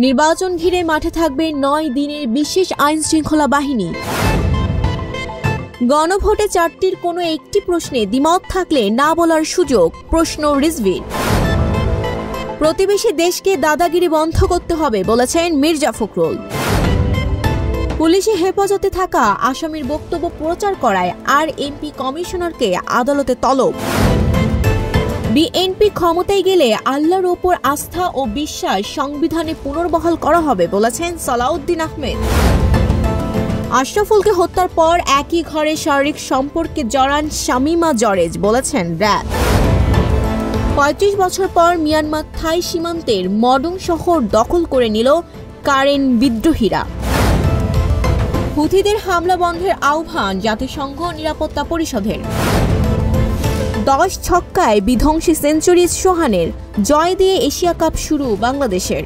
নির্বাচন ঘিরে মাঠে থাকবে 9 দিনের বিশেষ আইন শৃঙ্খলা বাহিনী। গণভোটে 4টির কোনো একটি প্রশ্নে দ্বিমত থাকলে না বলার সুযোগ, প্রশ্ন রিজভির। প্রতিবেশী দেশকে দাদাগিরি বন্ধ করতে হবে বলেছেন মির্জা ফখরুল। পুলিশি হেফাজতে থাকা আসামির বক্তব্য প্রচার করায় আরএমপি কমিশনারকে আদালতে তলব। বিএনপি ক্ষমতায় গেলে আল্লাহর ওপর আস্থা ও বিশ্বাস সংবিধানে পুনর্বহাল করা হবে বলেছেন সালাউদ্দিন আহমেদ। আশরাফুলকে হত্যার পর একই ঘরে শারীরিক সম্পর্কে জড়ান শামীমা জরেজ বলেছেন র‍্যাব। 35 বছর পর মিয়ানমার থাই সীমান্তের মডং শহর দখল করে নিল কারেন বিদ্রোহীরা। হুথিদের হামলা বন্ধের আহ্বান জাতিসংঘ নিরাপত্তা পরিষদের। 10 ছক্কায় বিধ্বংসী সেঞ্চুরি সোহানের, জয় দিয়ে এশিয়া কাপ শুরু বাংলাদেশের।